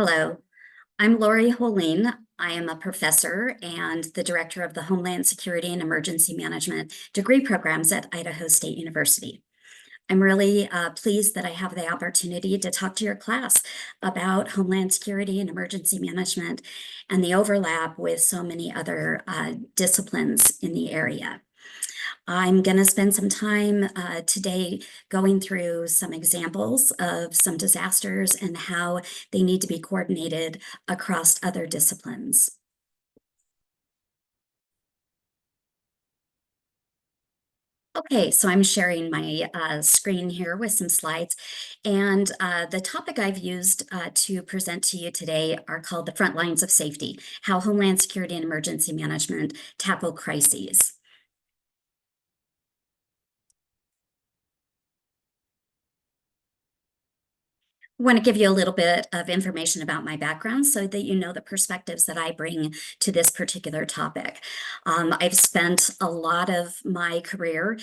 Hello, I'm Laurie Holien. I am a professor and the director of the Homeland Security and Emergency Management degree programs at Idaho State University. I'm really pleased that I have the opportunity to talk to your class about Homeland Security and Emergency Management and the overlap with so many other disciplines in the area. I'm going to spend some time today going through some examples of some disasters and how they need to be coordinated across other disciplines. Okay, so I'm sharing my screen here with some slides, and the topic I've used to present to you today are called the Frontlines of Safety, how Homeland Security and Emergency Management tackle crises. I want to give you a little bit of information about my background so that you know the perspectives that I bring to this particular topic. I've spent a lot of my career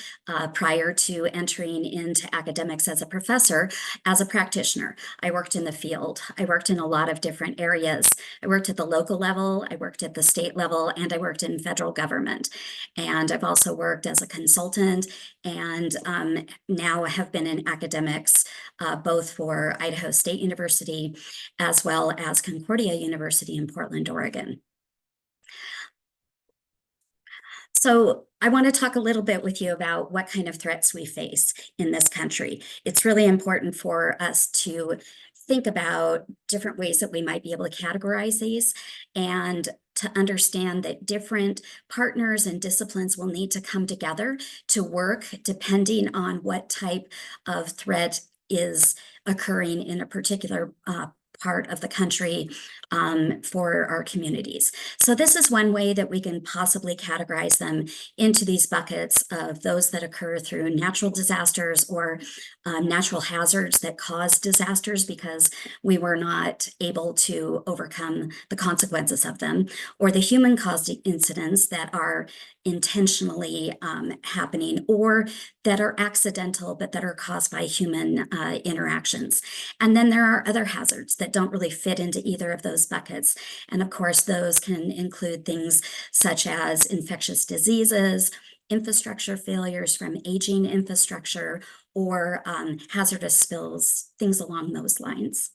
prior to entering into academics as a professor, as a practitioner. I worked in the field. I worked in a lot of different areas. I worked at the local level, I worked at the state level, and I worked in federal government. And I've also worked as a consultant and now have been in academics both for Idaho State University as well as Concordia University in Portland, Oregon. So I want to talk a little bit with you about what kind of threats we face in this country. It's really important for us to think about different ways that we might be able to categorize these and to understand that different partners and disciplines will need to come together to work depending on what type of threat is occurring in a particular part of the country for our communities. So this is one way that we can possibly categorize them into these buckets of those that occur through natural disasters or natural hazards that cause disasters because we were not able to overcome the consequences of them, or the human-caused incidents that are intentionally happening or that are accidental but that are caused by human interactions. And then there are other hazards that don't really fit into either of those buckets. And of course, those can include things such as infectious diseases, infrastructure failures from aging infrastructure, or hazardous spills, things along those lines.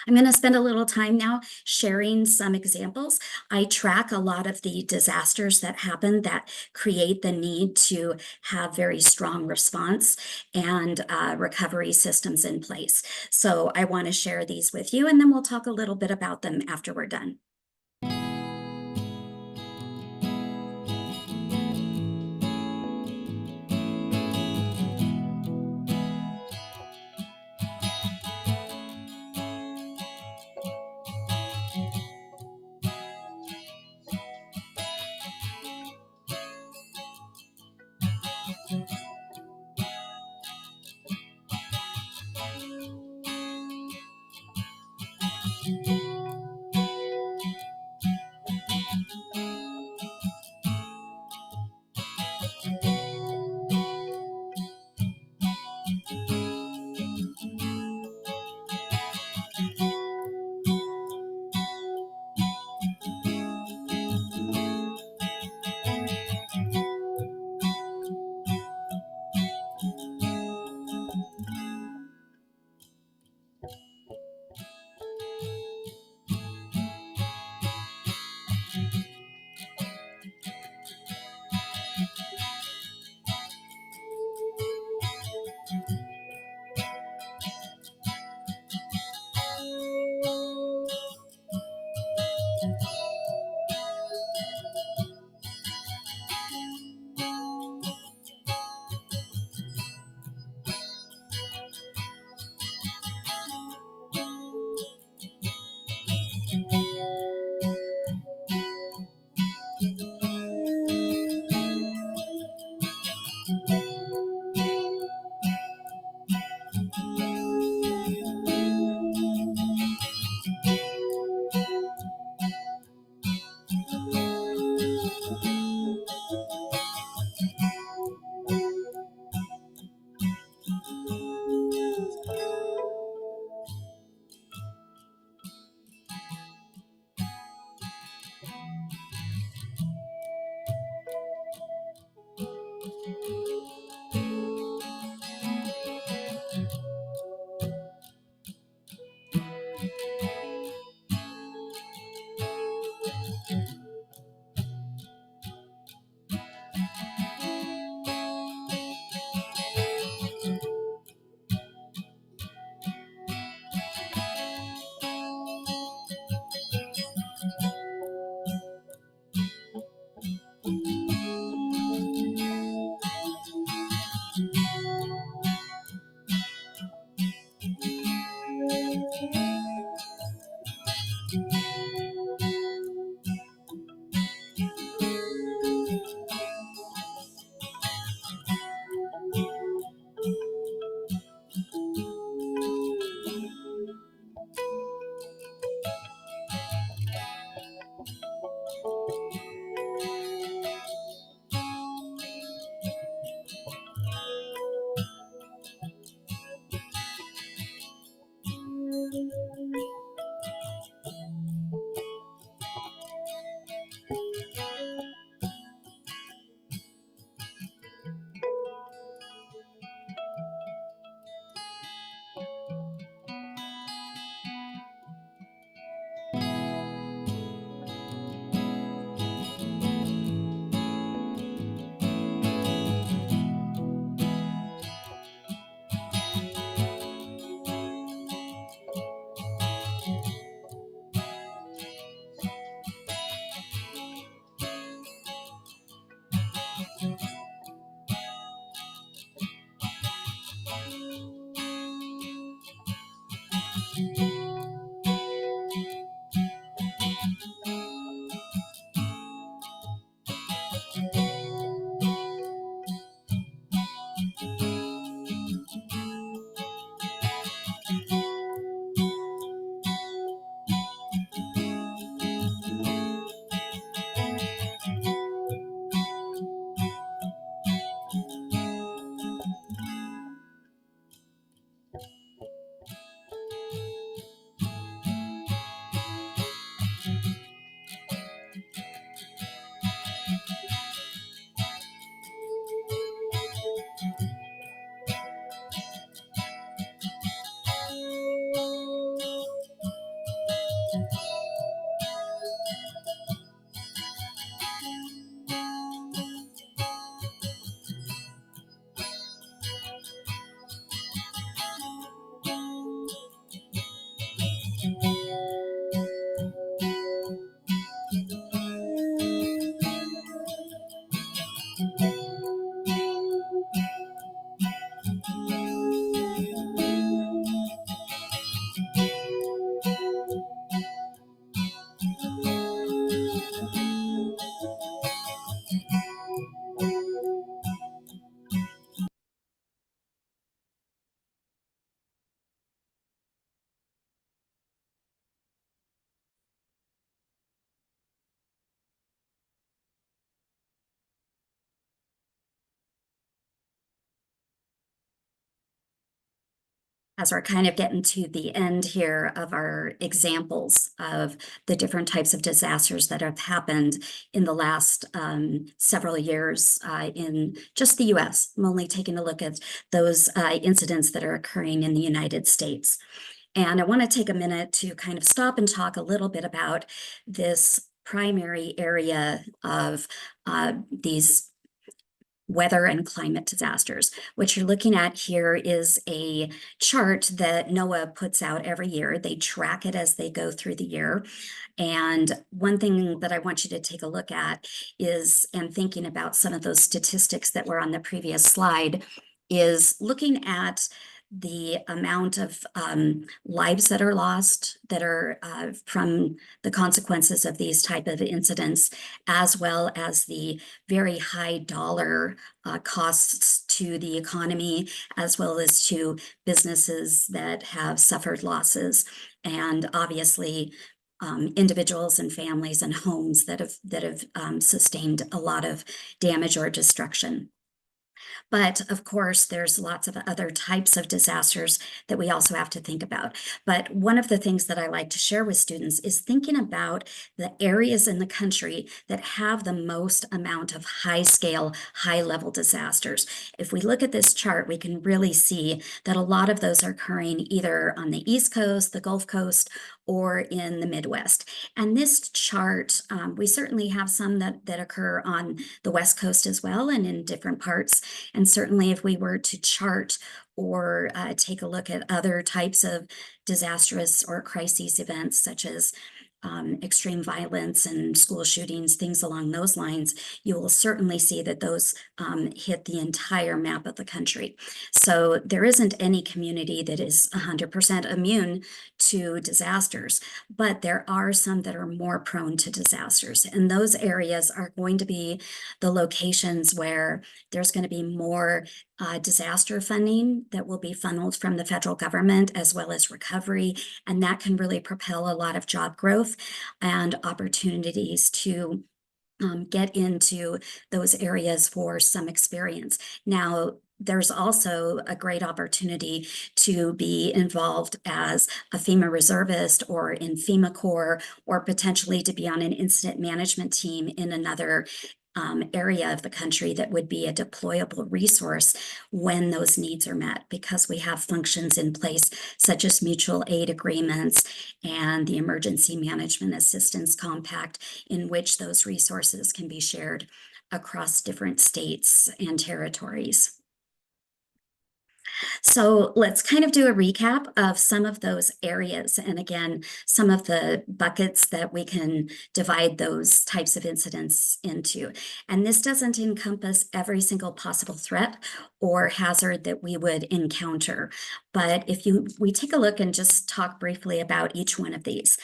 I'm going to spend a little time now sharing some examples. I track a lot of the disasters that happen that create the need to have very strong response and recovery systems in place. So I want to share these with you, and then we'll talk a little bit about them after we're done. As we're kind of getting to the end here of our examples of the different types of disasters that have happened in the last several years in just the US. I'm only taking a look at those incidents that are occurring in the United States. And I want to take a minute to kind of stop and talk a little bit about this primary area of these weather and climate disasters. What you're looking at here is a chart that NOAA puts out every year. They track it as they go through the year. And one thing that I want you to take a look at is, and thinking about some of those statistics that were on the previous slide, is looking at the amount of lives that are lost that are from the consequences of these type of incidents, as well as the very high dollar costs to the economy, as well as to businesses that have suffered losses, and obviously individuals and families and homes that have sustained a lot of damage or destruction. But of course, there's lots of other types of disasters that we also have to think about. But one of the things that I like to share with students is thinking about the areas in the country that have the most amount of high-scale, high-level disasters. If we look at this chart, we can really see that a lot of those are occurring either on the East Coast, the Gulf Coast, or in the Midwest. And this chart, we certainly have some that occur on the West Coast as well, and in different parts. And certainly if we were to chart or take a look at other types of disastrous or crises events, such as extreme violence and school shootings, things along those lines, you will certainly see that those hit the entire map of the country. So there isn't any community that is 100% immune to disasters, but there are some that are more prone to disasters. And those areas are going to be the locations where there's going to be more disaster funding that will be funneled from the federal government, as well as recovery. And that can really propel a lot of job growth and opportunities to get into those areas for some experience. Now, there's also a great opportunity to be involved as a FEMA reservist or in FEMA Corps, or potentially to be on an incident management team in another area of the country that would be a deployable resource when those needs are met, because we have functions in place such as mutual aid agreements and the Emergency Management Assistance Compact, in which those resources can be shared across different states and territories. So let's kind of do a recap of some of those areas. And again, some of the buckets that we can divide those types of incidents into. And this doesn't encompass every single possible threat or hazard that we would encounter. But if we take a look and just talk briefly about each one of these.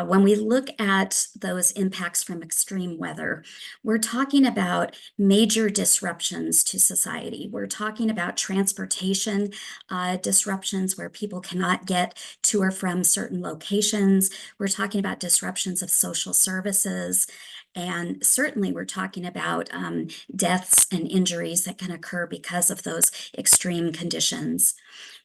When we look at those impacts from extreme weather, we're talking about major disruptions to society. We're talking about transportation disruptions where people cannot get to or from certain locations. We're talking about disruptions of social services. And certainly we're talking about deaths and injuries that can occur because of those extreme conditions.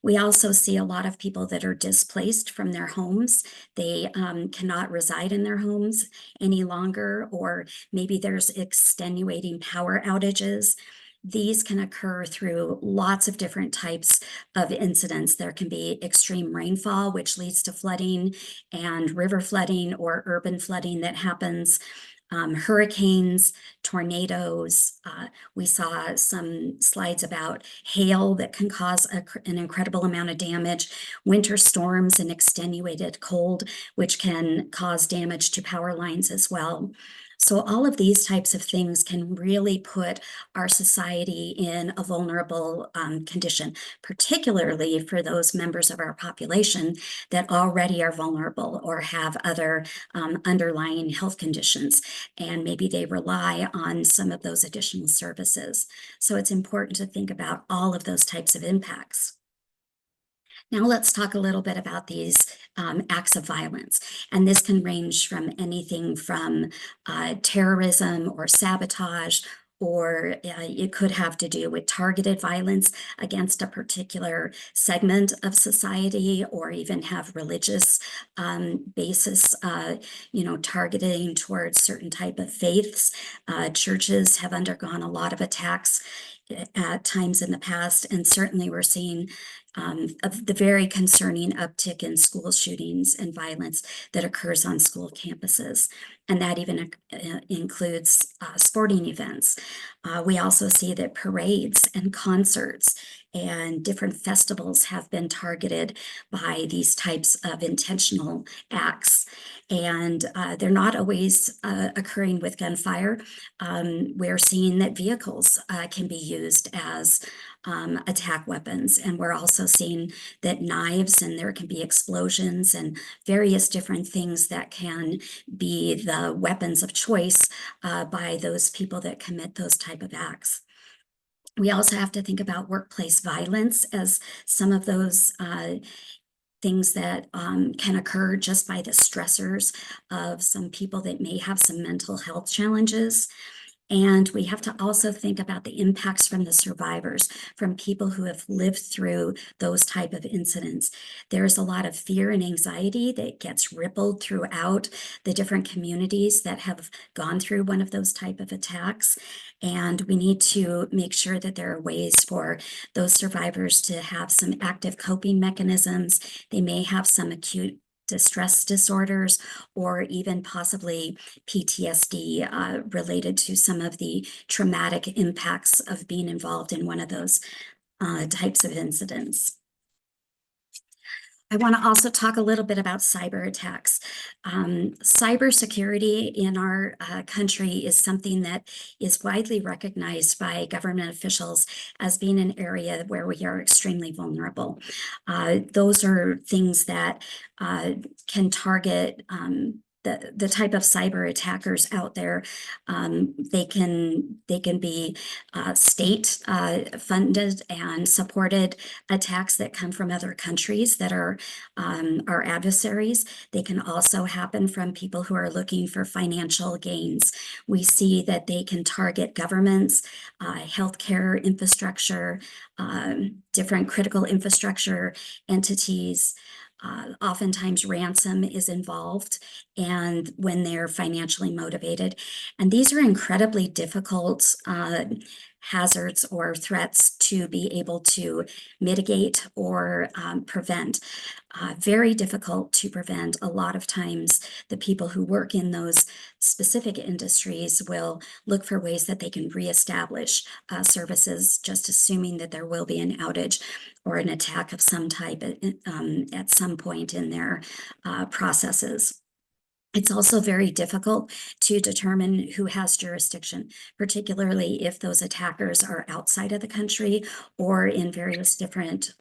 We also see a lot of people that are displaced from their homes. They cannot reside in their homes any longer, or maybe there's extenuating power outages. These can occur through lots of different types of incidents. There can be extreme rainfall, which leads to flooding and river flooding or urban flooding that happens. Hurricanes, tornadoes. We saw some slides about hail that can cause an incredible amount of damage, winter storms and extenuated cold, which can cause damage to power lines as well. So all of these types of things can really put our society in a vulnerable condition, particularly for those members of our population that already are vulnerable or have other underlying health conditions, and maybe they rely on some of those additional services. So it's important to think about all of those types of impacts. Now let's talk a little bit about these acts of violence. And this can range from anything from terrorism or sabotage, or it could have to do with targeted violence against a particular segment of society, or even have religious basis, targeting towards certain type of faiths. Churches have undergone a lot of attacks at times in the past, and certainly we're seeing of the very concerning uptick in school shootings and violence that occurs on school campuses. And that even includes sporting events. We also see that parades and concerts and different festivals have been targeted by these types of intentional acts. And they're not always occurring with gunfire. We're seeing that vehicles can be used as attack weapons. And we're also seeing that knives, and there can be explosions and various different things that can be the weapons of choice by those people that commit those type of acts. We also have to think about workplace violence as some of those things that can occur just by the stressors of some people that may have some mental health challenges. And we have to also think about the impacts from the survivors, from people who have lived through those type of incidents. There's a lot of fear and anxiety that gets rippled throughout the different communities that have gone through one of those type of attacks. And we need to make sure that there are ways for those survivors to have some active coping mechanisms. They may have some acute distress disorders, or even possibly PTSD related to some of the traumatic impacts of being involved in one of those types of incidents. I want to also talk a little bit about cyber attacks. Cybersecurity in our country is something that is widely recognized by government officials as being an area where we are extremely vulnerable. Those are things that can target the type of cyber attackers out there. They can be state funded and supported attacks that come from other countries that are our adversaries. They can also happen from people who are looking for financial gains. We see that they can target governments, healthcare infrastructure, different critical infrastructure entities. Oftentimes ransom is involved, and when they're financially motivated. And these are incredibly difficult hazards or threats to be able to mitigate or prevent. Very difficult to prevent. A lot of times, the people who work in those specific industries will look for ways that they can reestablish services, just assuming that there will be an outage or an attack of some type at some point in their processes. It's also very difficult to determine who has jurisdiction, particularly if those attackers are outside of the country or in various different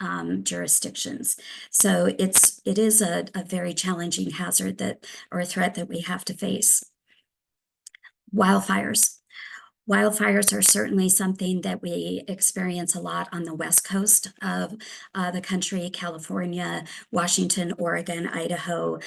jurisdictions. So it is a very challenging hazard that or a threat that we have to face. Wildfires. Wildfires are certainly something that we experience a lot on the west coast of the country, California, Washington, Oregon, Idaho,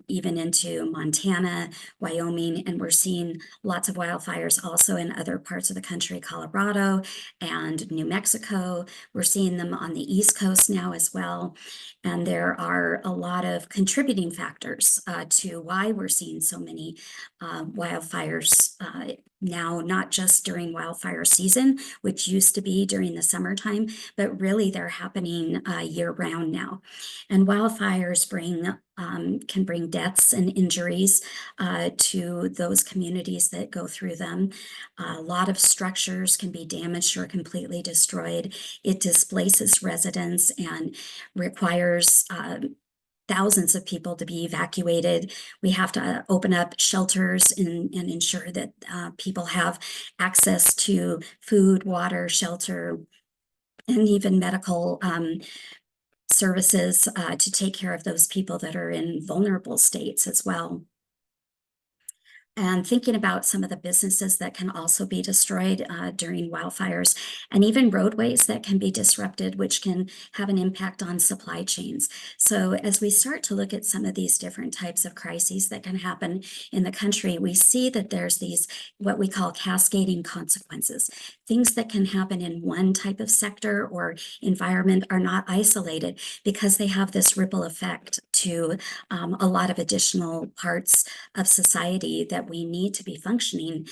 even into Montana, Wyoming, and we're seeing lots of wildfires also in other parts of the country, Colorado and New Mexico. We're seeing them on the East Coast now as well. And there are a lot of contributing factors to why we're seeing so many wildfires now, not just during wildfire season, which used to be during the summertime, but really they're happening year round now. And wildfires can bring deaths and injuries to those communities that go through them. A lot of structures can be damaged or completely destroyed. It displaces residents and requires thousands of people to be evacuated. We have to open up shelters and ensure that people have access to food, water, shelter, and even medical services to take care of those people that are in vulnerable states as well. And thinking about some of the businesses that can also be destroyed during wildfires, and even roadways that can be disrupted, which can have an impact on supply chains. So as we start to look at some of these different types of crises that can happen in the country, we see that there's these what we call cascading consequences. Things that can happen in one type of sector or environment are not isolated because they have this ripple effect to a lot of additional parts of society that we need to be functioning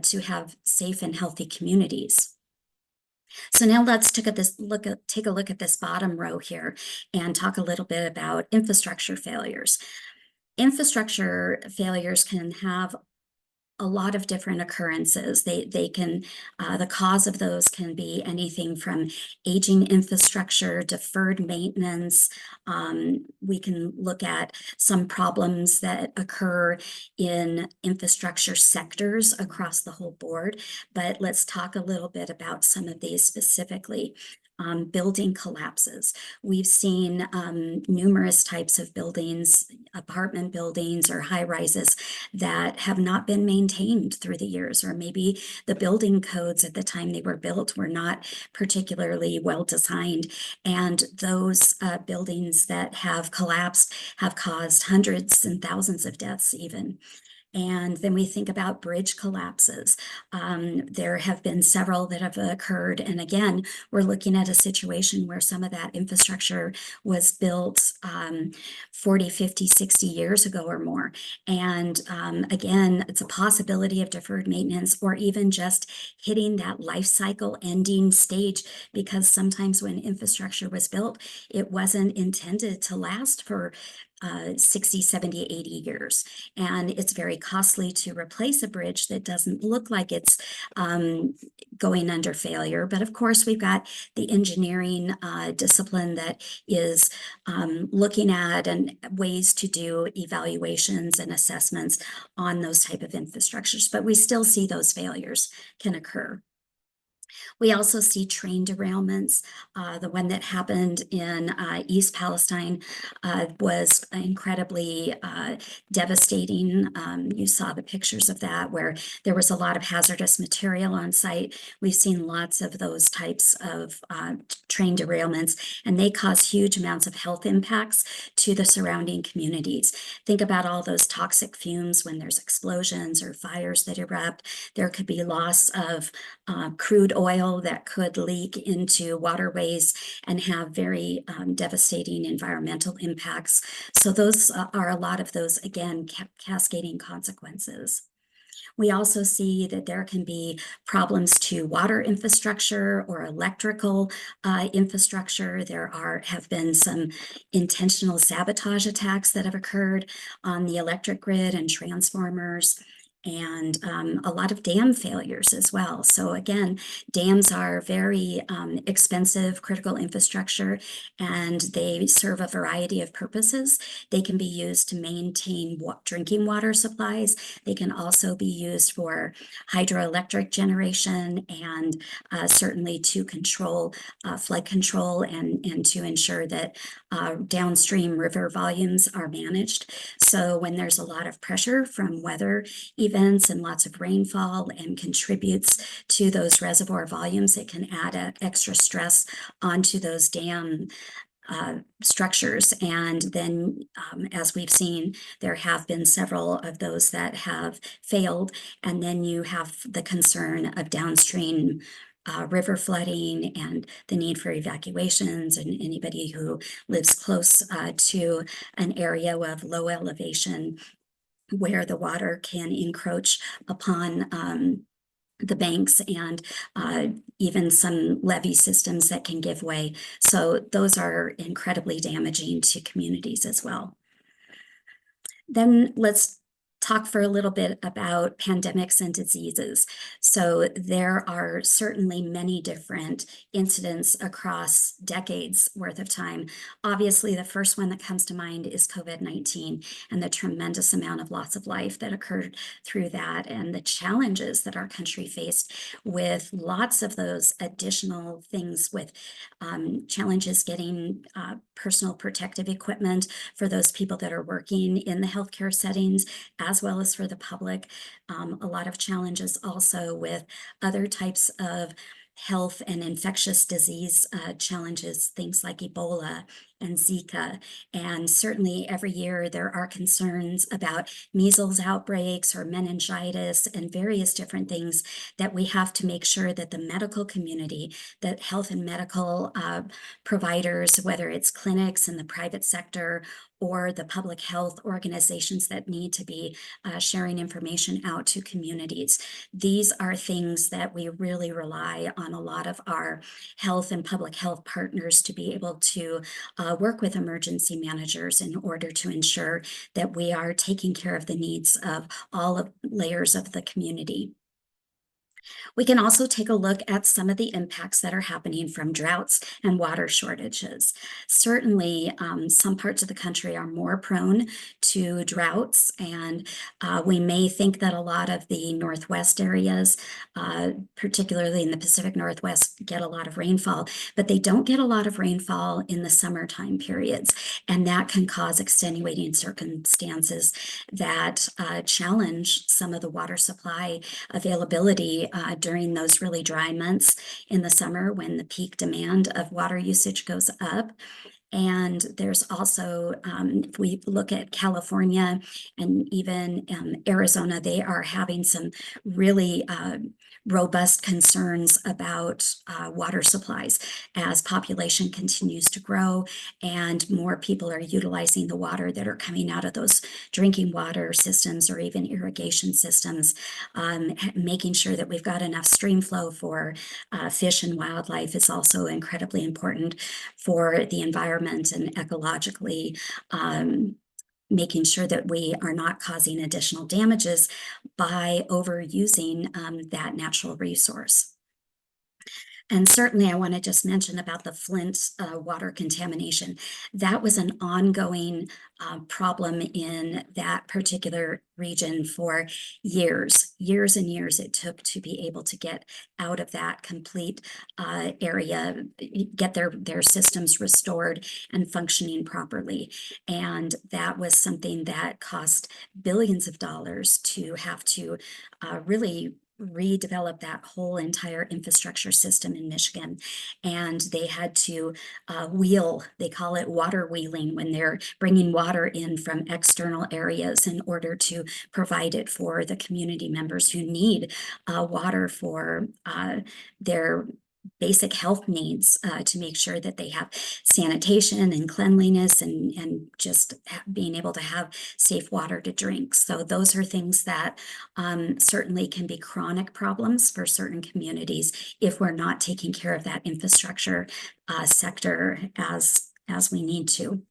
to have safe and healthy communities. So now let's take a look at this bottom row here and talk a little bit about infrastructure failures. Infrastructure failures can have a lot of different occurrences. They can, the cause of those can be anything from aging infrastructure, deferred maintenance. We can look at some problems that occur in infrastructure sectors across the whole board, but let's talk a little bit about some of these specifically. Building collapses. We've seen numerous types of buildings, apartment buildings or high rises that have not been maintained through the years, or maybe the building codes at the time they were built were not particularly well designed. And those buildings that have collapsed have caused hundreds and thousands of deaths even. And then we think about bridge collapses. There have been several that have occurred. And again, we're looking at a situation where some of that infrastructure was built 40, 50, 60 years ago or more. And again, it's a possibility of deferred maintenance or even just hitting that life cycle ending stage, because sometimes when infrastructure was built, it wasn't intended to last for 60, 70, 80 years. And it's very costly to replace a bridge that doesn't look like it's going under failure. But of course, we've got the engineering discipline that is looking at and ways to do evaluations and assessments on those type of infrastructures. But we still see those failures can occur. We also see train derailments. The one that happened in East Palestine was incredibly devastating. You saw the pictures of that where there was a lot of hazardous material on site. We've seen lots of those types of train derailments, and they cause huge amounts of health impacts to the surrounding communities. Think about all those toxic fumes when there's explosions or fires that erupt. There could be loss of crude oil that could leak into waterways and have very devastating environmental impacts. So those are a lot of those, again, cascading consequences. We also see that there can be problems to water infrastructure or electrical infrastructure. Have been some intentional sabotage attacks that have occurred on the electric grid and transformers, and a lot of dam failures as well. So again, dams are very expensive critical infrastructure, and they serve a variety of purposes. They can be used to maintain drinking water supplies. They can also be used for hydroelectric generation, and certainly to control flood control, and to ensure that downstream river volumes are managed. So when there's a lot of pressure from weather events and lots of rainfall and contributes to those reservoir volumes, it can add extra stress onto those dam structures. And then, as we've seen, there have been several of those that have failed. And then you have the concern of downstream river flooding and the need for evacuations, and anybody who lives close to an area of low elevation where the water can encroach upon the banks, and even some levee systems that can give way. So those are incredibly damaging to communities as well. Then let's talk for a little bit about pandemics and diseases. So there are certainly many different incidents across decades worth of time. Obviously, the first one that comes to mind is COVID-19 and the tremendous amount of loss of life that occurred through that, and the challenges that our country faced with lots of those additional things, with challenges getting personal protective equipment for those people that are working in the healthcare settings, as well as for the public. A lot of challenges also with other types of health and infectious disease challenges, things like Ebola and Zika. And certainly every year there are concerns about measles outbreaks or meningitis and various different things that we have to make sure that the medical community, that health and medical providers, whether it's clinics in the private sector or the public health organizations that need to be sharing information out to communities. These are things that we really rely on a lot of our health and public health partners to be able to work with emergency managers in order to ensure that we are taking care of the needs of all layers of the community. We can also take a look at some of the impacts that are happening from droughts and water shortages. Certainly, some parts of the country are more prone to droughts, and we may think that a lot of the Northwest areas, particularly in the Pacific Northwest, get a lot of rainfall, but they don't get a lot of rainfall in the summertime periods, and that can cause extenuating circumstances that challenge some of the water supply availability during those really dry months in the summer when the peak demand of water usage goes up. And there's also, if we look at California and even Arizona, they are having some really robust concerns about water supplies as population continues to grow and more people are utilizing the water that are coming out of those drinking water systems or even irrigation systems. Making sure that we've got enough stream flow for fish and wildlife is also incredibly important for the environment and ecologically. Making sure that we are not causing additional damages by overusing that natural resource. And certainly I want to just mention about the Flint water contamination. That was an ongoing problem in that particular region for years and years it took to be able to get out of that complete area, get their systems restored and functioning properly. And that was something that cost billions of dollars to have to really redevelop that whole entire infrastructure system in Michigan. And they had to they call it water wheeling, when they're bringing water in from external areas in order to provide it for the community members who need water for their basic health needs to make sure that they have sanitation and cleanliness and just being able to have safe water to drink. So those are things that certainly can be chronic problems for certain communities if we're not taking care of that infrastructure sector as we need to.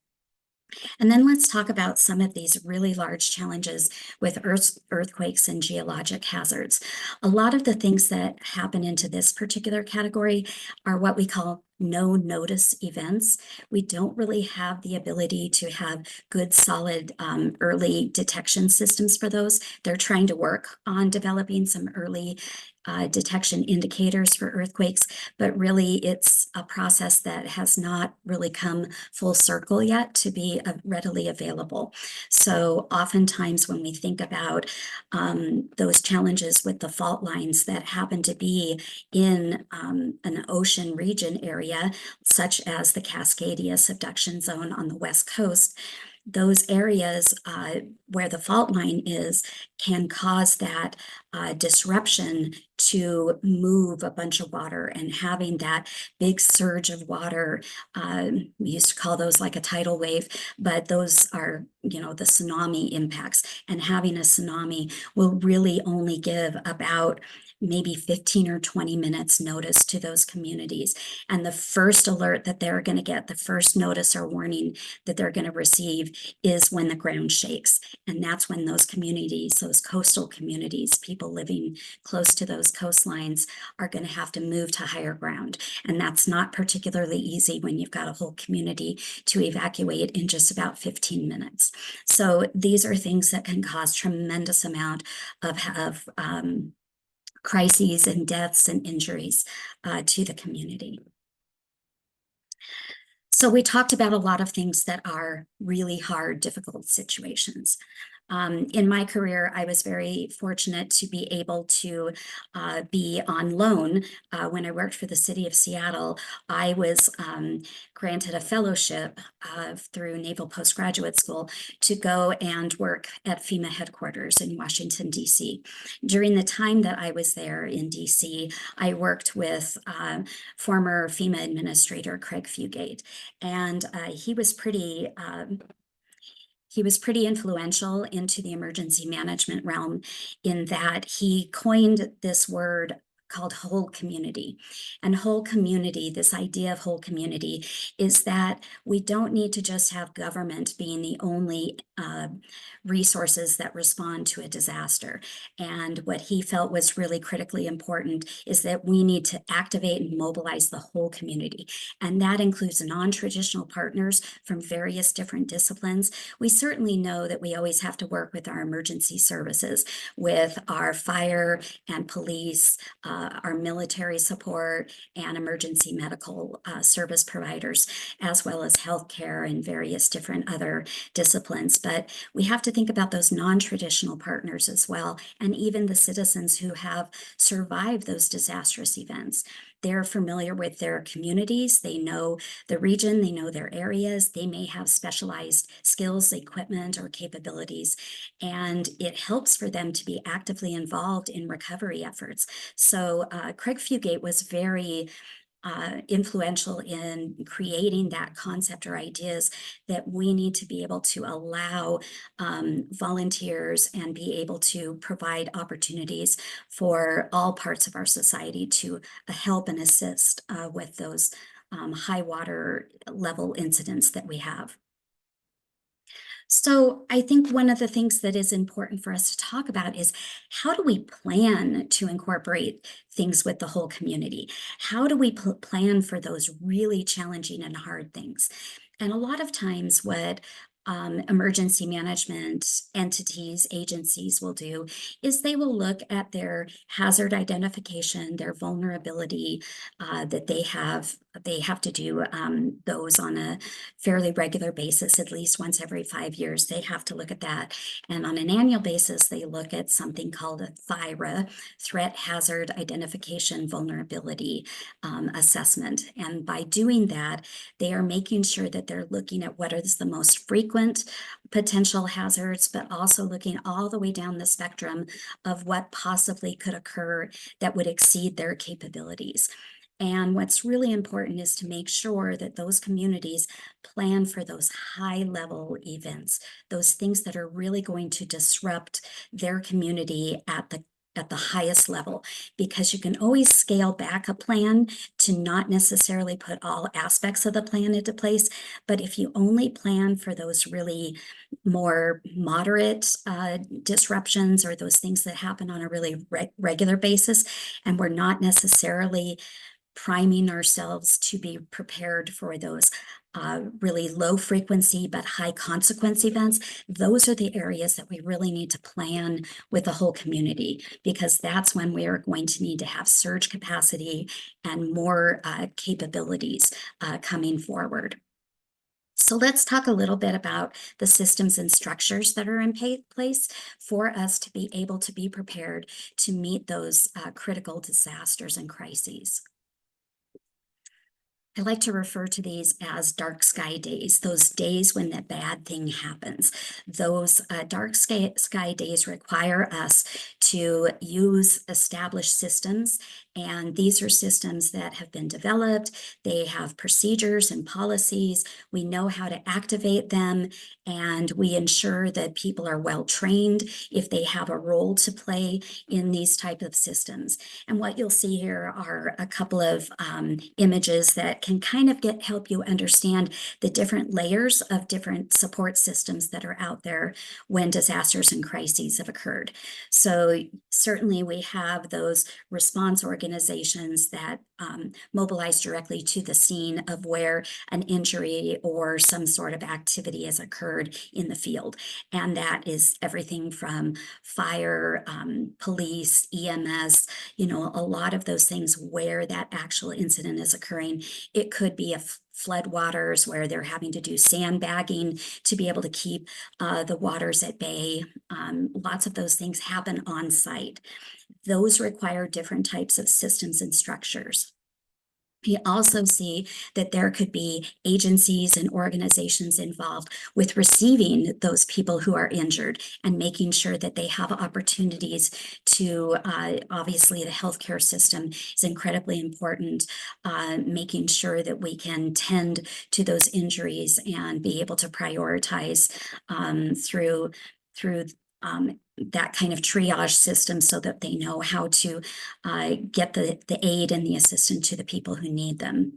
And then let's talk about some of these really large challenges with earthquakes and geologic hazards. A lot of the things that happen into this particular category are what we call no notice events. We don't really have the ability to have good, solid early detection systems for those. They're trying to work on developing some early detection indicators for earthquakes, but really it's a process that has not really come full circle yet to be readily available. So oftentimes when we think about those challenges with the fault lines that happen to be in an ocean region area, such as the Cascadia subduction zone on the West Coast, those areas where the fault line is can cause that disruption to move a bunch of water, and having that big surge of water, we used to call those like a tidal wave, but those are, you know, the tsunami impacts, and having a tsunami will really only give about maybe 15 or 20 minutes notice to those communities. And the first alert that they're going to get, the first notice or warning that they're going to receive is when the ground shakes. And that's when those communities, those coastal communities, people living close to those coastlines are going to have to move to higher ground. And that's not particularly easy when you've got a whole community to evacuate in just about 15 minutes. So these are things that can cause tremendous amount of crises and deaths and injuries to the community. So we talked about a lot of things that are really hard, difficult situations. In my career, I was very fortunate to be able to be on loan. When I worked for the city of Seattle, I was granted a fellowship through Naval Postgraduate School to go and work at FEMA headquarters in Washington, D.C. During the time that I was there in D.C., I worked with former FEMA administrator Craig Fugate, and he was pretty influential into the emergency management realm in that he coined this word called whole community. And whole community, this idea of whole community, is that we don't need to just have government being the only resources that respond to a disaster. And what he felt was really critically important is that we need to activate and mobilize the whole community. And that includes non-traditional partners from various different disciplines. We certainly know that we always have to work with our emergency services, with our fire and police, our military support, and emergency medical service providers, as well as healthcare and various different other disciplines. But we have to think about those non-traditional partners as well, and even the citizens who have survived those disastrous events. They're familiar with their communities, they know the region, they know their areas, they may have specialized skills, equipment, or capabilities, and it helps for them to be actively involved in recovery efforts. So Craig Fugate was very influential in creating that concept or ideas that we need to be able to allow volunteers and be able to provide opportunities for all parts of our society to help and assist with those high water level incidents that we have. So I think one of the things that is important for us to talk about is how do we plan to incorporate things with the whole community? How do we plan for those really challenging and hard things? And a lot of times what emergency management entities, agencies will do is they will look at their hazard identification, their vulnerability that they have. They have to do those on a fairly regular basis, at least once every 5 years. They have to look at that. And on an annual basis, they look at something called a THIRA, Threat Hazard Identification Vulnerability Assessment. And by doing that, they are making sure that they're looking at what is the most frequent potential hazards, but also looking all the way down the spectrum of what possibly could occur that would exceed their capabilities. And what's really important is to make sure that those communities plan for those high level events, those things that are really going to disrupt their community at the highest level, because you can always scale back a plan to not necessarily put all aspects of the plan into place. But if you only plan for those really more moderate disruptions, or those things that happen on a really regular basis, and we're not necessarily priming ourselves to be prepared for those really low frequency but high consequence events, those are the areas that we really need to plan with the whole community, because that's when we are going to need to have surge capacity and more capabilities coming forward. So let's talk a little bit about the systems and structures that are in place for us to be able to be prepared to meet those critical disasters and crises. I like to refer to these as dark sky days, those days when that bad thing happens. Those dark sky days require us to use established systems, and these are systems that have been developed. They have procedures and policies. We know how to activate them, and we ensure that people are well trained if they have a role to play in these type of systems. And what you'll see here are a couple of images that can kind of help you understand the different layers of different support systems that are out there when disasters and crises have occurred. So certainly we have those response organizations that mobilize directly to the scene of where an injury or some sort of activity has occurred in the field. And that is everything from fire, police, EMS, a lot of those things where that actual incident is occurring. It could be a floodwaters where they're having to do sandbagging to be able to keep the waters at bay. Lots of those things happen on site. Those require different types of systems and structures. We also see that there could be agencies and organizations involved with receiving those people who are injured and making sure that they have opportunities to, obviously the healthcare system is incredibly important, making sure that we can tend to those injuries and be able to prioritize through that kind of triage system so that they know how to get the aid and the assistance to the people who need them.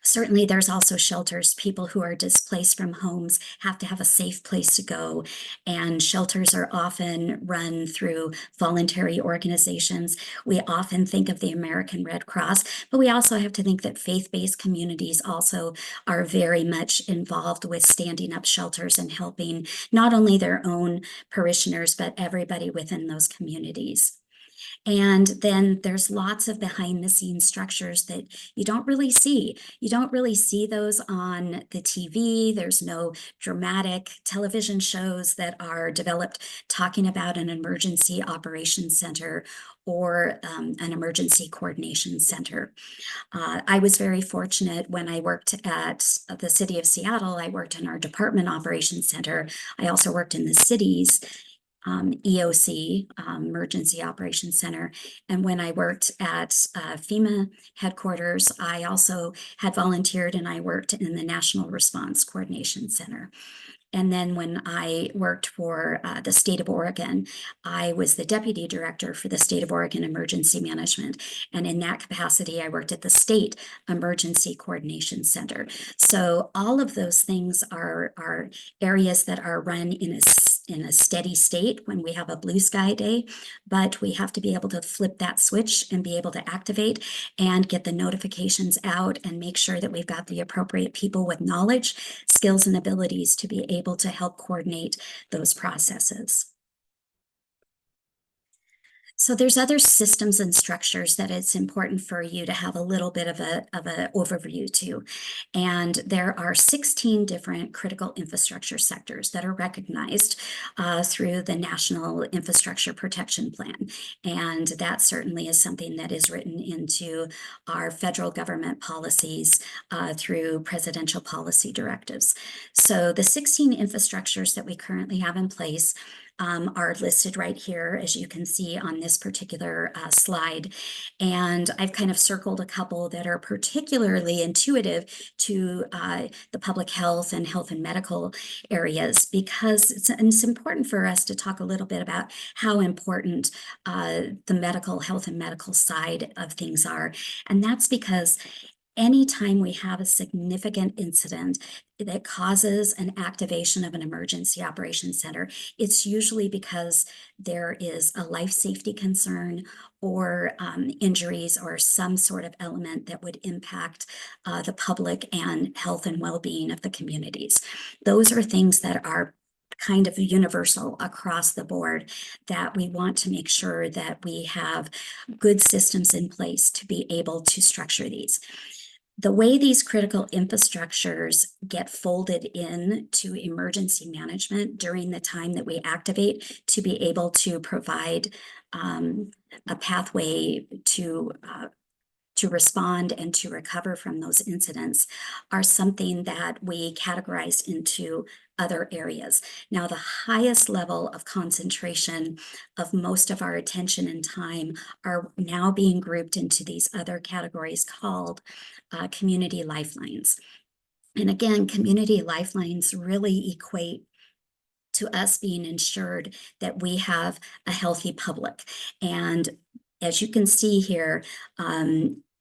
Certainly, there's also shelters. People who are displaced from homes have to have a safe place to go, and shelters are often run through voluntary organizations. We often think of the American Red Cross, but we also have to think that faith-based communities also are very much involved with standing up shelters and helping not only their own parishioners, but everybody within those communities. And then there's lots of behind the scenes structures that you don't really see. You don't really see those on the TV. There's no dramatic television shows that are developed talking about an emergency operations center or an emergency coordination center. I was very fortunate when I worked at the city of Seattle. I worked in our department operations center. I also worked in the city's EOC, Emergency Operations Center. And when I worked at FEMA headquarters, I also had volunteered and I worked in the National Response Coordination Center. And then when I worked for the state of Oregon, I was the deputy director for the state of Oregon Emergency Management. And in that capacity, I worked at the state Emergency Coordination Center. So all of those things are areas that are run in a steady state when we have a blue sky day, but we have to be able to flip that switch and be able to activate and get the notifications out and make sure that we've got the appropriate people with knowledge, skills, and abilities to be able to help coordinate those processes. So there's other systems and structures that it's important for you to have a little bit of an overview to. And there are 16 different critical infrastructure sectors that are recognized through the National Infrastructure Protection Plan. And that certainly is something that is written into our federal government policies through presidential policy directives. So the 16 infrastructures that we currently have in place are listed right here, as you can see on this particular slide. And I've kind of circled a couple that are particularly intuitive to the public health and medical areas, because it's important for us to talk a little bit about how important the medical health and medical side of things are. And that's because anytime we have a significant incident that causes an activation of an emergency operations center, it's usually because there is a life safety concern or injuries or some sort of element that would impact the public and health and well-being of the communities. Those are things that are kind of universal across the board, that we want to make sure that we have good systems in place to be able to structure these. The way these critical infrastructures get folded in to emergency management during the time that we activate to be able to provide a pathway to respond and to recover from those incidents are something that we categorize into other areas. Now, the highest level of concentration of most of our attention and time are now being grouped into these other categories called community lifelines. And again, community lifelines really equate to us being ensured that we have a healthy public. And as you can see here,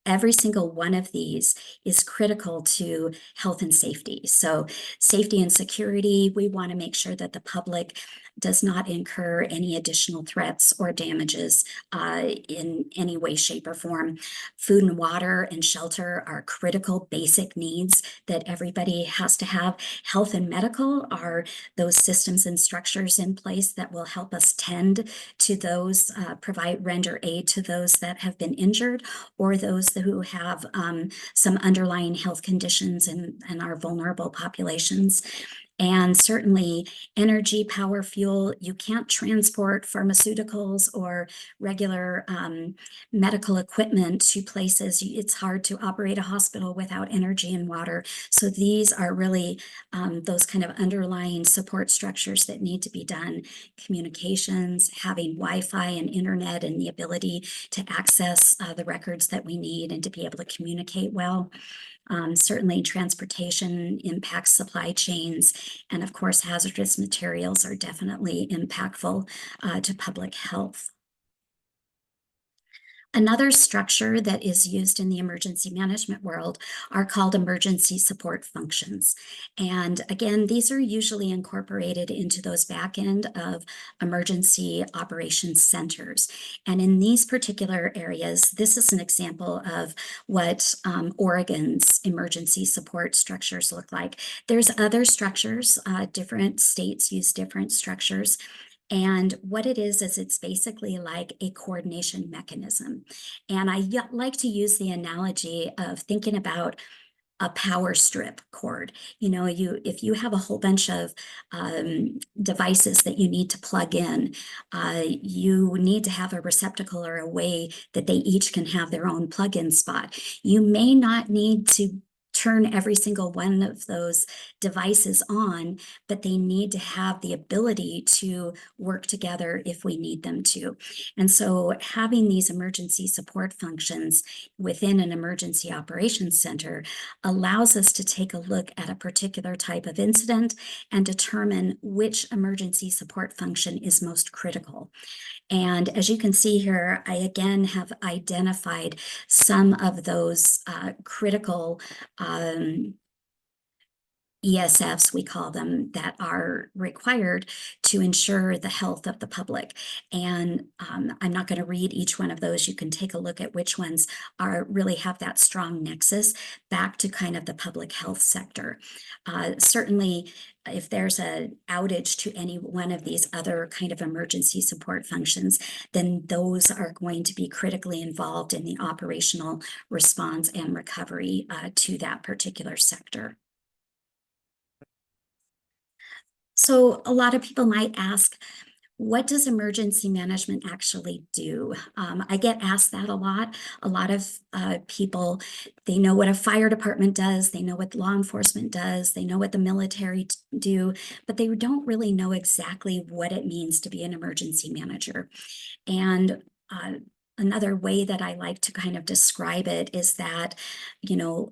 every single one of these is critical to health and safety. So safety and security, we want to make sure that the public does not incur any additional threats or damages in any way, shape, or form. Food and water and shelter are critical basic needs that everybody has to have. Health and medical are those systems and structures in place that will help us tend to those, render aid to those that have been injured or those who have some underlying health conditions and are vulnerable populations. And certainly energy, power, fuel, you can't transport pharmaceuticals or regular medical equipment to places. It's hard to operate a hospital without energy and water. So these are really those kind of underlying support structures that need to be done. Communications, having Wi-Fi and internet and the ability to access the records that we need and to be able to communicate well. Certainly transportation impacts supply chains, and of course hazardous materials are definitely impactful to public health. Another structure that is used in the emergency management world are called emergency support functions. And again, these are usually incorporated into those back end of emergency operations centers. And in these particular areas, this is an example of what Oregon's emergency support structures look like. There's other structures, different states use different structures. And what it is it's basically like a coordination mechanism. And I like to use the analogy of thinking about a power strip cord. You know, if you have a whole bunch of devices that you need to plug in, you need to have a receptacle or a way that they each can have their own plug-in spot. You may not need to turn every single one of those devices on, but they need to have the ability to work together if we need them to. And so having these emergency support functions within an emergency operations center allows us to take a look at a particular type of incident and determine which emergency support function is most critical. And as you can see here, I again have identified some of those critical ESFs, we call them, that are required to ensure the health of the public. And I'm not going to read each one of those. You can take a look at which ones really have that strong nexus back to kind of the public health sector. Certainly, if there's an outage to any one of these other kind of emergency support functions, then those are going to be critically involved in the operational response and recovery to that particular sector. So a lot of people might ask, What does emergency management actually do? I get asked that a lot. A lot of people, they know what a fire department does, they know what law enforcement does, they know what the military do, but they don't really know exactly what it means to be an emergency manager. And another way that I like to kind of describe it is that,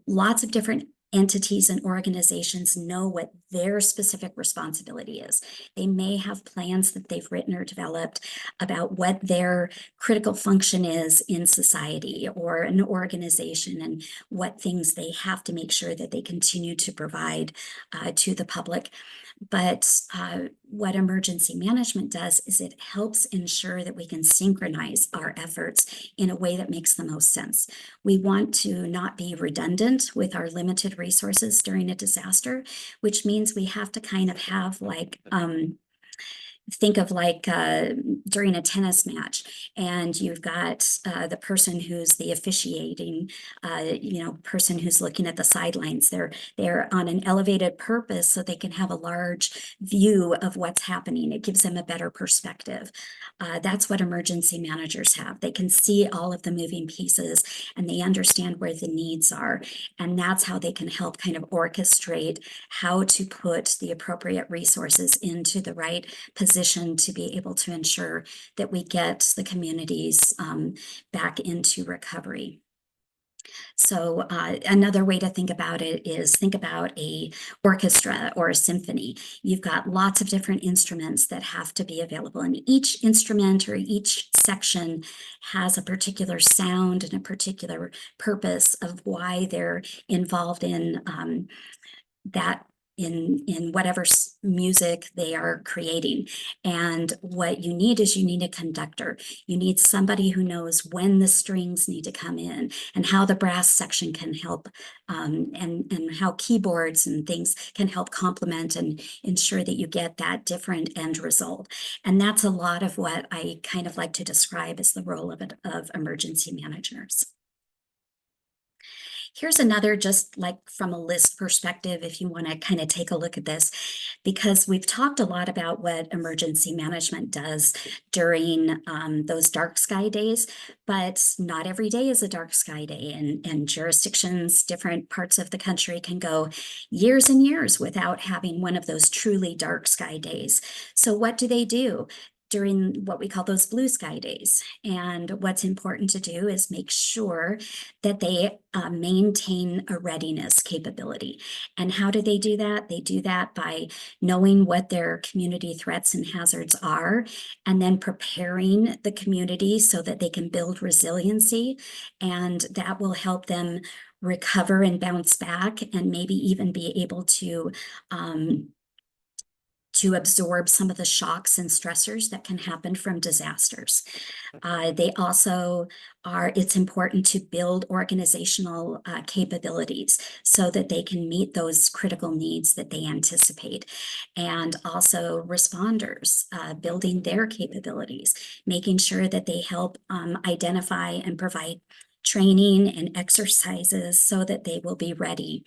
lots of different entities and organizations know what their specific responsibility is. They may have plans that they've written or developed about what their critical function is in society or an organization and what things they have to make sure that they continue to provide to the public. But what emergency management does is it helps ensure that we can synchronize our efforts in a way that makes the most sense. We want to not be redundant with our limited resources during a disaster, which means we have to kind of have think of during a tennis match, and you've got the person who's the officiating, person who's looking at the sidelines. They're on an elevated purpose so they can have a large view of what's happening. It gives them a better perspective. That's what emergency managers have. They can see all of the moving pieces and they understand where the needs are. And that's how they can help kind of orchestrate how to put the appropriate resources into the right position to be able to ensure that we get the communities back into recovery. So another way to think about it is think about a orchestra or a symphony. You've got lots of different instruments that have to be available, and each instrument or each section has a particular sound and a particular purpose of why they're involved in that in whatever music they are creating. And what you need is you need a conductor. You need somebody who knows when the strings need to come in and how the brass section can help, and how keyboards and things can help complement and ensure that you get that different end result. And that's a lot of what I kind of like to describe as the role of emergency managers. Here's another, just like from a list perspective, if you want to kind of take a look at this, because we've talked a lot about what emergency management does during those dark sky days, but not every day is a dark sky day, and jurisdictions, different parts of the country can go years and years without having one of those truly dark sky days. So what do during what we call those blue sky days? And what's important to do is make sure that they maintain a readiness capability. And how do they do that? They do that by knowing what their community threats and hazards are, and then preparing the community so that they can build resiliency, and that will help them recover and bounce back, and maybe even be able to absorb some of the shocks and stressors that can happen from disasters. They also it's important to build organizational capabilities so that they can meet those critical needs that they anticipate. And also responders, building their capabilities, making sure that they help identify and provide training and exercises so that they will be ready.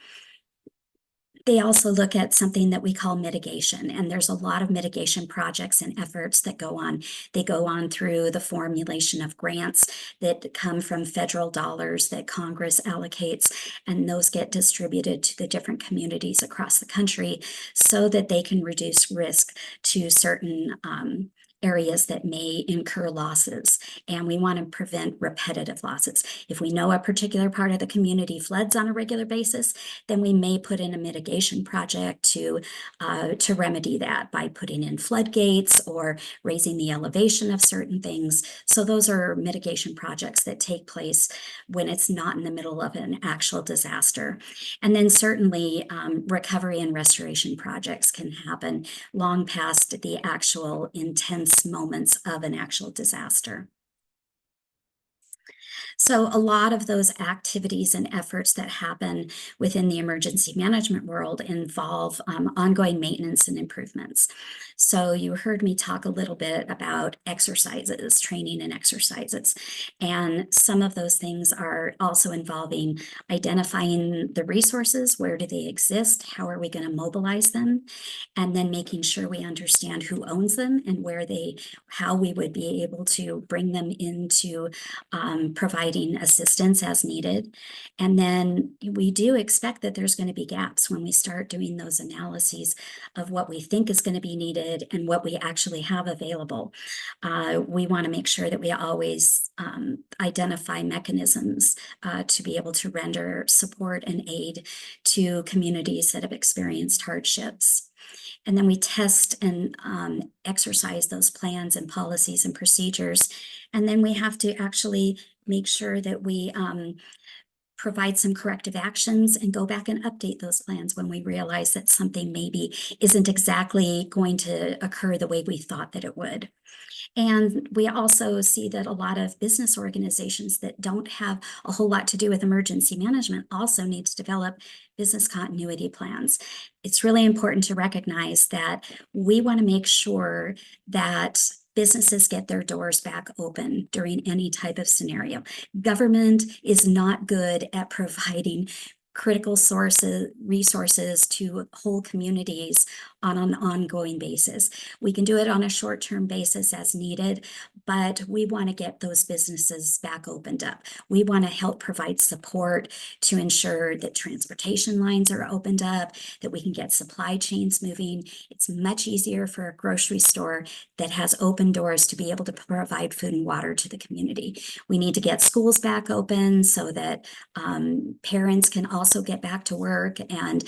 They also look at something that we call mitigation, and there's a lot of mitigation projects and efforts that go on. They go on through the formulation of grants that come from federal dollars that Congress allocates, and those get distributed to the different communities across the country so that they can reduce risk to certain areas that may incur losses, and we want to prevent repetitive losses. If we know a particular part of the community floods on a regular basis, then we may put in a mitigation project to remedy that by putting in floodgates or raising the elevation of certain things. So those are mitigation projects that take place when it's not in the middle of an actual disaster. And then certainly recovery and restoration projects can happen long past the actual intense moments of an actual disaster. So a lot of those activities and efforts that happen within the emergency management world involve ongoing maintenance and improvements. So you heard me talk a little bit about exercises, training and exercises. And some of those things are also involving identifying the resources, where do they exist, how are we going to mobilize them, and then making sure we understand who owns them and how we would be able to bring them into providing assistance as needed. And then we do expect that there's going to be gaps when we start doing those analyses of what we think is going to be needed and what we actually have available. We want to make sure that we always identify mechanisms to be able to render support and aid to communities that have experienced hardships. And then we test and exercise those plans and policies and procedures. And then we have to actually make sure that we provide some corrective actions and go back and update those plans when we realize that something maybe isn't exactly going to occur the way we thought that it would. And we also see that a lot of business organizations that don't have a whole lot to do with emergency management also need to develop business continuity plans. It's really important to recognize that we want to make sure that businesses get their doors back open during any type of scenario. Government is not good at providing critical resources to whole communities on an ongoing basis. We can do it on a short-term basis as needed, but we want to get those businesses back opened up. We want to help provide support to ensure that transportation lines are opened up, that we can get supply chains moving. It's much easier for a grocery store that has open doors to be able to provide food and water to the community. We need to get schools back open so that parents can also get back to work, and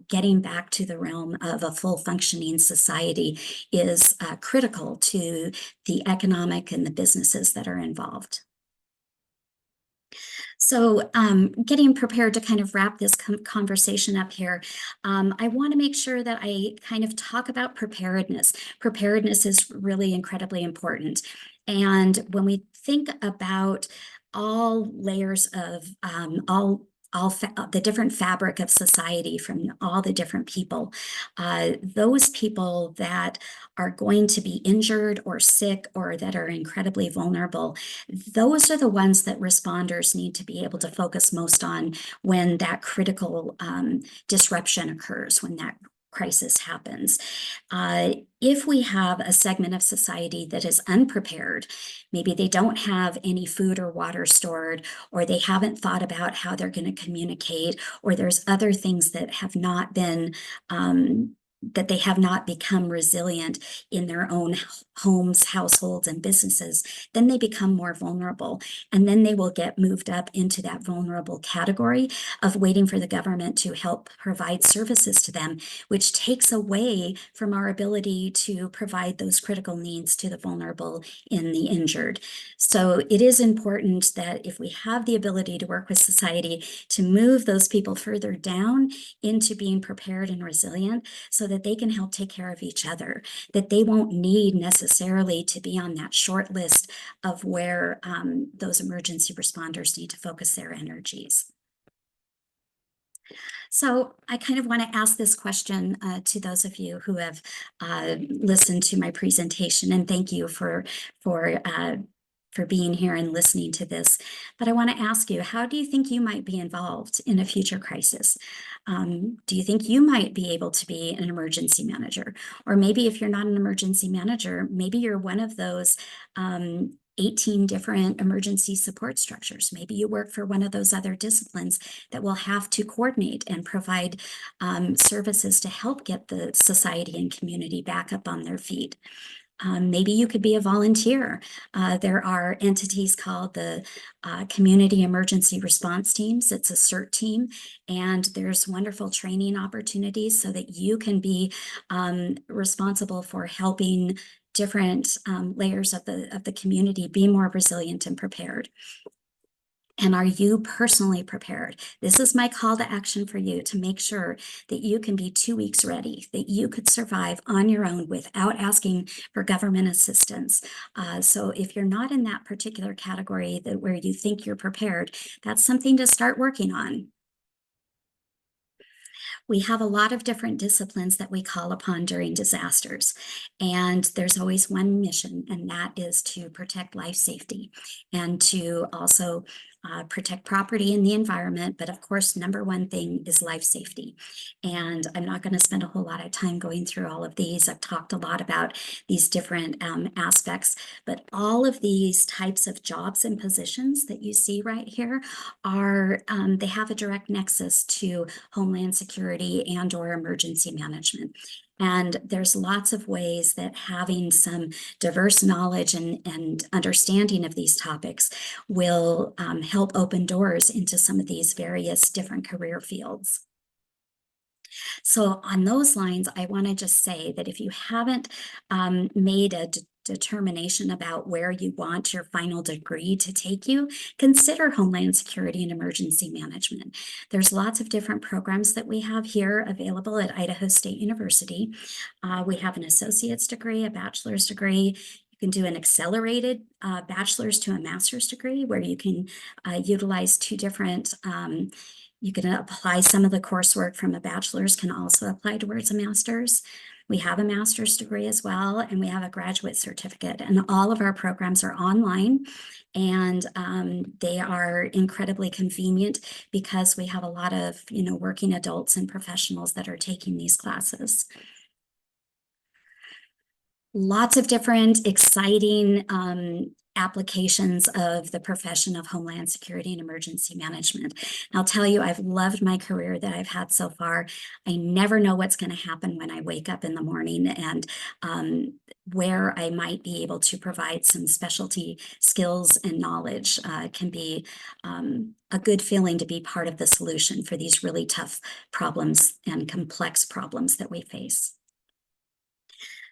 getting back to the realm of a full functioning society is critical to the economic and the businesses that are involved. So getting prepared to kind of wrap this conversation up here, I want to make sure that I kind of talk about preparedness. Preparedness is really incredibly important. And when we think about all layers of the different fabric of society from all the different people, those people that are going to be injured or sick or that are incredibly vulnerable, those are the ones that responders need to be able to focus most on when that critical disruption occurs, when that crisis happens. If we have a segment of society that is unprepared, maybe they don't have any food or water stored, or they haven't thought about how they're going to communicate, or there's other things that have not been that they have not become resilient in their own homes, households, and businesses, then they become more vulnerable. And then they will get moved up into that vulnerable category of waiting for the government to help provide services to them, which takes away from our ability to provide those critical needs to the vulnerable and the injured. So it is important that if we have the ability to work with society to move those people further down into being prepared and resilient so that they can help take care of each other, that they won't need necessarily to be on that short list of where those emergency responders need to focus their energies. So I kind of want to ask this question to those of you who have listened to my presentation, and thank you for being here and listening to this. But I want to ask you, how do you think you might be involved in a future crisis? Do you think you might be able to be an emergency manager? Or maybe if you're not an emergency manager, maybe you're one of those 18 different emergency support structures. Maybe you work for one of those other disciplines that will have to coordinate and provide services to help get the society and community back up on their feet. Maybe you could be a volunteer. There are entities called the Community Emergency Response Teams. It's a CERT team, and there's wonderful training opportunities so that you can be responsible for helping different layers of the community be more resilient and prepared. And are you personally prepared? This is my call to action for you to make sure that you can be 2 weeks ready, that you could survive on your own without asking for government assistance. So if you're not in that particular category that where you think you're prepared, that's something to start working on. We have a lot of different disciplines that we call upon during disasters. And there's always one mission, and that is to protect life safety and to also protect property and the environment. But of course, number one thing is life safety. And I'm not going to spend a whole lot of time going through all of these. I've talked a lot about these different aspects, but all of these types of jobs and positions that you see right here are, they have a direct nexus to Homeland Security and or emergency management. And there's lots of ways that having some diverse knowledge and understanding of these topics will help open doors into some of these various different career fields. So on those lines, I want to just say that if you haven't made a determination about where you want your final degree to take you, consider Homeland Security and Emergency Management. There's lots of different programs that we have here available at Idaho State University. We have an associate's degree, a bachelor's degree. You can do an accelerated bachelor's to a master's degree where you can utilize two different you can apply some of the coursework from a bachelor's can also apply towards a master's. We have a master's degree as well, and we have a graduate certificate. And all of our programs are online, and they are incredibly convenient because we have a lot of, working adults and professionals that are taking these classes. Lots of different exciting applications of the profession of Homeland Security and Emergency Management. And I'll tell you, I've loved my career that I've had so far. I never know what's going to happen when I wake up in the morning, and where I might be able to provide some specialty skills and knowledge can be a good feeling to be part of the solution for these really tough problems and complex problems that we face.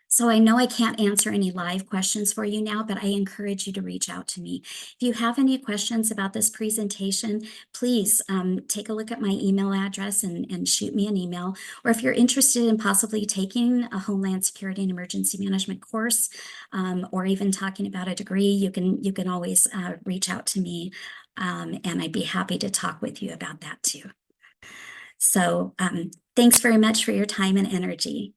So I know I can't answer any live questions for you now, but I encourage you to reach out to me. If you have any questions about this presentation, please take a look at my email address and shoot me an email. Or if you're interested in possibly taking a Homeland Security and Emergency Management course, or even talking about a degree, you can always reach out to me, and I'd be happy to talk with you about that too. So thanks very much for your time and energy.